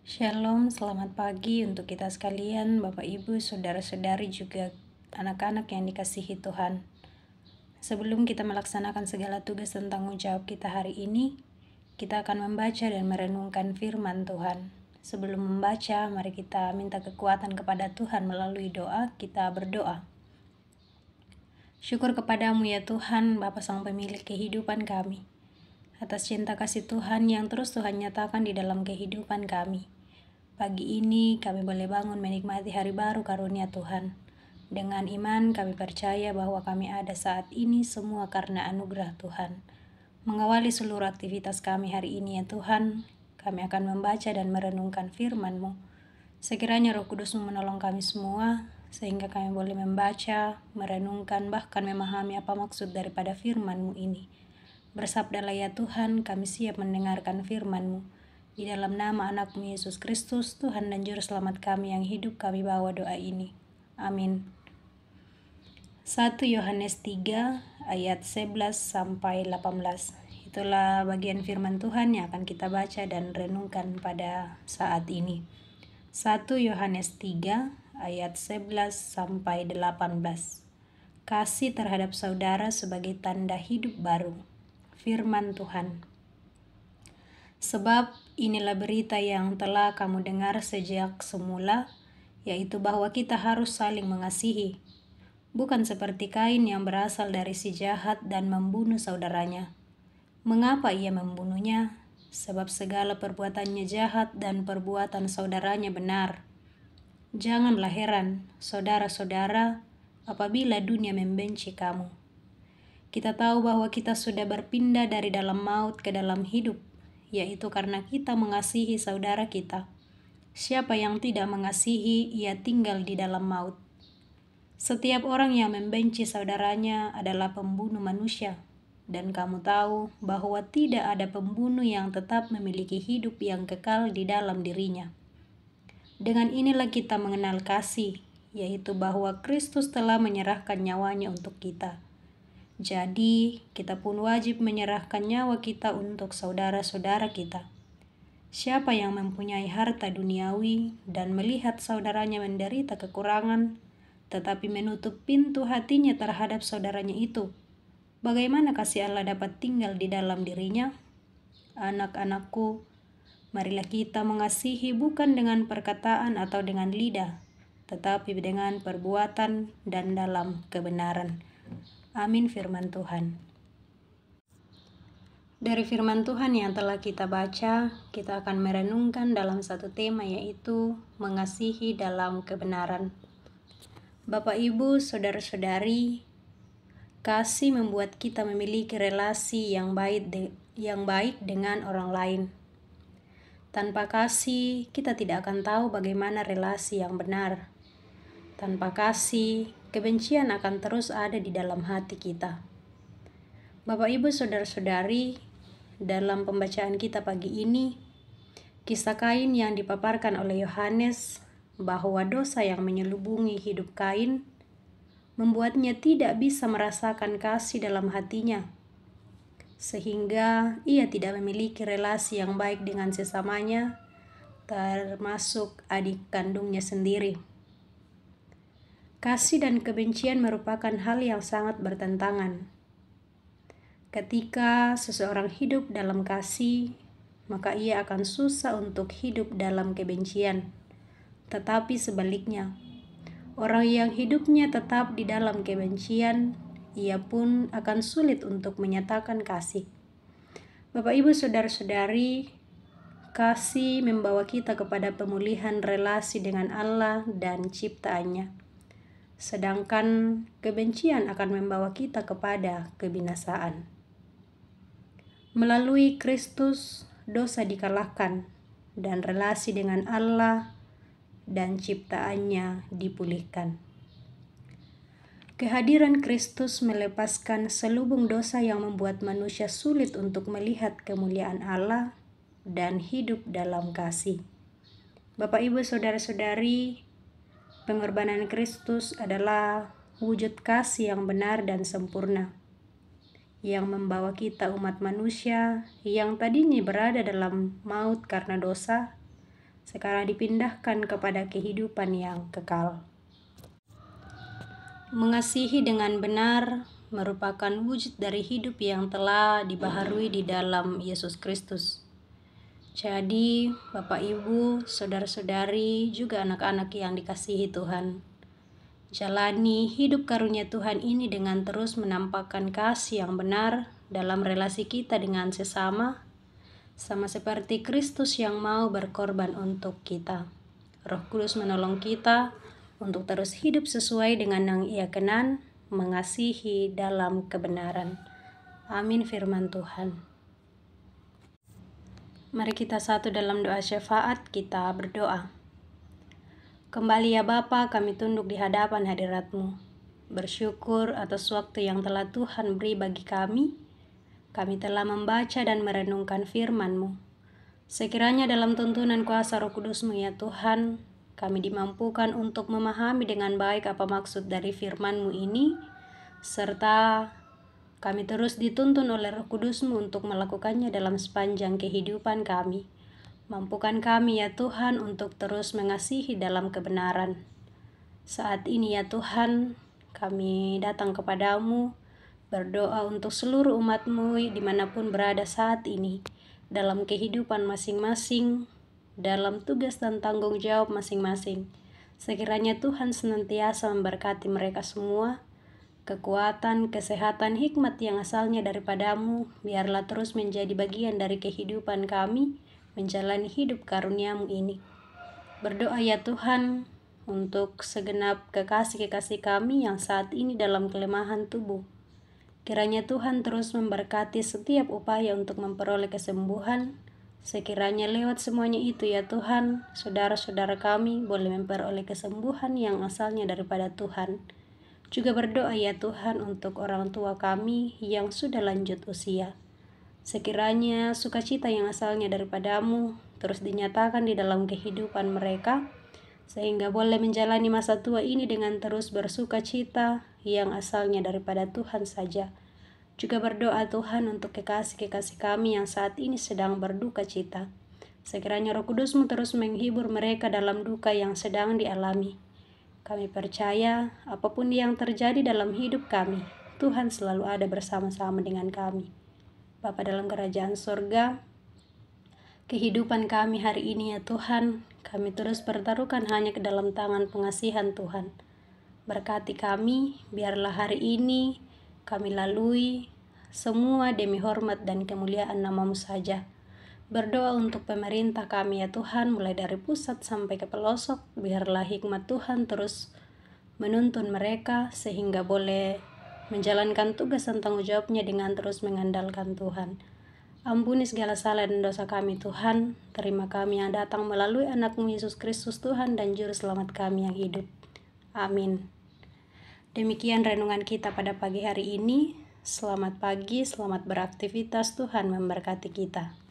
Shalom, selamat pagi untuk kita sekalian, Bapak Ibu, Saudara-saudari juga anak-anak yang dikasihi Tuhan. Sebelum kita melaksanakan segala tugas dan tanggung jawab kita hari ini, kita akan membaca dan merenungkan firman Tuhan. Sebelum membaca, mari kita minta kekuatan kepada Tuhan melalui doa. Kita berdoa. Syukur kepadamu ya Tuhan, Bapa Sang Pemilik kehidupan kami, atas cinta kasih Tuhan yang terus Tuhan nyatakan di dalam kehidupan kami. Pagi ini kami boleh bangun menikmati hari baru karunia Tuhan. Dengan iman kami percaya bahwa kami ada saat ini semua karena anugerah Tuhan. Mengawali seluruh aktivitas kami hari ini ya Tuhan, kami akan membaca dan merenungkan firman-Mu. Sekiranya Roh Kudus-Mu menolong kami semua, sehingga kami boleh membaca, merenungkan, bahkan memahami apa maksud daripada firman-Mu ini. Bersabdalah ya Tuhan, kami siap mendengarkan firman-Mu. Di dalam nama anak-Mu Yesus Kristus, Tuhan dan Juru Selamat kami yang hidup, kami bawa doa ini. Amin. 1 Yohanes 3 ayat 11 sampai 18. Itulah bagian firman Tuhan yang akan kita baca dan renungkan pada saat ini. 1 Yohanes 3 ayat 11 sampai 18. Kasih terhadap saudara sebagai tanda hidup baru. Firman Tuhan. Sebab inilah berita yang telah kamu dengar sejak semula, yaitu bahwa kita harus saling mengasihi. Bukan seperti Kain yang berasal dari si jahat dan membunuh saudaranya. Mengapa ia membunuhnya? Sebab segala perbuatannya jahat dan perbuatan saudaranya benar. Janganlah heran, saudara-saudara, apabila dunia membenci kamu. Kita tahu bahwa kita sudah berpindah dari dalam maut ke dalam hidup, yaitu karena kita mengasihi saudara kita. Siapa yang tidak mengasihi, ia tinggal di dalam maut. Setiap orang yang membenci saudaranya adalah pembunuh manusia, dan kamu tahu bahwa tidak ada pembunuh yang tetap memiliki hidup yang kekal di dalam dirinya. Dengan inilah kita mengenal kasih, yaitu bahwa Kristus telah menyerahkan nyawanya untuk kita. Jadi, kita pun wajib menyerahkan nyawa kita untuk saudara-saudara kita. Siapa yang mempunyai harta duniawi dan melihat saudaranya menderita kekurangan, tetapi menutup pintu hatinya terhadap saudaranya itu, bagaimana kasih Allah dapat tinggal di dalam dirinya? Anak-anakku, marilah kita mengasihi bukan dengan perkataan atau dengan lidah, tetapi dengan perbuatan dan dalam kebenaran. Amin firman Tuhan. Dari firman Tuhan yang telah kita baca, kita akan merenungkan dalam satu tema, yaitu mengasihi dalam kebenaran. Bapak, Ibu, Saudara-saudari, kasih membuat kita memiliki relasi yang baik dengan orang lain. Tanpa kasih, kita tidak akan tahu bagaimana relasi yang benar. Tanpa kasih, kebencian akan terus ada di dalam hati kita. Bapak, Ibu, Saudara-saudari, dalam pembacaan kita pagi ini, kisah Kain yang dipaparkan oleh Yohanes bahwa dosa yang menyelubungi hidup Kain membuatnya tidak bisa merasakan kasih dalam hatinya, sehingga ia tidak memiliki relasi yang baik dengan sesamanya, termasuk adik kandungnya sendiri. Kasih dan kebencian merupakan hal yang sangat bertentangan. Ketika seseorang hidup dalam kasih, maka ia akan susah untuk hidup dalam kebencian. Tetapi sebaliknya, orang yang hidupnya tetap di dalam kebencian, ia pun akan sulit untuk menyatakan kasih. Bapak, Ibu, Saudara-saudari, kasih membawa kita kepada pemulihan relasi dengan Allah dan ciptaannya. Sedangkan kebencian akan membawa kita kepada kebinasaan. Melalui Kristus, dosa dikalahkan dan relasi dengan Allah dan ciptaannya dipulihkan. Kehadiran Kristus melepaskan selubung dosa yang membuat manusia sulit untuk melihat kemuliaan Allah dan hidup dalam kasih. Bapak, Ibu, Saudara-saudari, pengorbanan Kristus adalah wujud kasih yang benar dan sempurna, yang membawa kita umat manusia yang tadinya berada dalam maut karena dosa, sekarang dipindahkan kepada kehidupan yang kekal. Mengasihi dengan benar merupakan wujud dari hidup yang telah dibaharui di dalam Yesus Kristus. Jadi, Bapak Ibu, saudara-saudari, juga anak-anak yang dikasihi Tuhan, jalani hidup karunia Tuhan ini dengan terus menampakkan kasih yang benar dalam relasi kita dengan sesama, sama seperti Kristus yang mau berkorban untuk kita. Roh Kudus menolong kita untuk terus hidup sesuai dengan yang Ia kenan, mengasihi dalam kebenaran. Amin firman Tuhan. Mari kita satu dalam doa syafaat, kita berdoa. Kembali ya Bapa, kami tunduk di hadapan hadirat-Mu. Bersyukur atas waktu yang telah Tuhan beri bagi kami. Kami telah membaca dan merenungkan firman-Mu. Sekiranya dalam tuntunan kuasa Roh Kudus-Mu ya Tuhan, kami dimampukan untuk memahami dengan baik apa maksud dari firman-Mu ini, serta kami terus dituntun oleh Roh Kudus-Mu untuk melakukannya dalam sepanjang kehidupan kami. Mampukan kami ya Tuhan untuk terus mengasihi dalam kebenaran. Saat ini ya Tuhan, kami datang kepadamu, berdoa untuk seluruh umat-Mu dimanapun berada saat ini, dalam kehidupan masing-masing, dalam tugas dan tanggung jawab masing-masing. Sekiranya Tuhan senantiasa memberkati mereka semua, kekuatan, kesehatan, hikmat yang asalnya daripada-Mu, biarlah terus menjadi bagian dari kehidupan kami, menjalani hidup karunia-Mu ini. Berdoa ya Tuhan, untuk segenap kekasih-kekasih kami yang saat ini dalam kelemahan tubuh. Kiranya Tuhan terus memberkati setiap upaya untuk memperoleh kesembuhan. Sekiranya lewat semuanya itu ya Tuhan, saudara-saudara kami boleh memperoleh kesembuhan yang asalnya daripada Tuhan. Juga berdoa ya Tuhan untuk orang tua kami yang sudah lanjut usia. Sekiranya sukacita yang asalnya daripada-Mu terus dinyatakan di dalam kehidupan mereka, sehingga boleh menjalani masa tua ini dengan terus bersukacita yang asalnya daripada Tuhan saja. Juga berdoa Tuhan untuk kekasih-kekasih kami yang saat ini sedang berduka cita. Sekiranya Roh Kudus-Mu terus menghibur mereka dalam duka yang sedang dialami. Kami percaya apapun yang terjadi dalam hidup kami, Tuhan selalu ada bersama-sama dengan kami. Bapa dalam kerajaan sorga, kehidupan kami hari ini ya Tuhan, kami terus pertaruhkan hanya ke dalam tangan pengasihan Tuhan. Berkati kami, biarlah hari ini kami lalui semua demi hormat dan kemuliaan nama-Mu saja. Berdoa untuk pemerintah kami ya Tuhan, mulai dari pusat sampai ke pelosok, biarlah hikmat Tuhan terus menuntun mereka sehingga boleh menjalankan tugas dan tanggung jawabnya dengan terus mengandalkan Tuhan. Ampuni segala salah dan dosa kami Tuhan, terima kami yang datang melalui anak-Mu Yesus Kristus Tuhan dan Juru Selamat kami yang hidup. Amin. Demikian renungan kita pada pagi hari ini. Selamat pagi, selamat beraktivitas, Tuhan memberkati kita.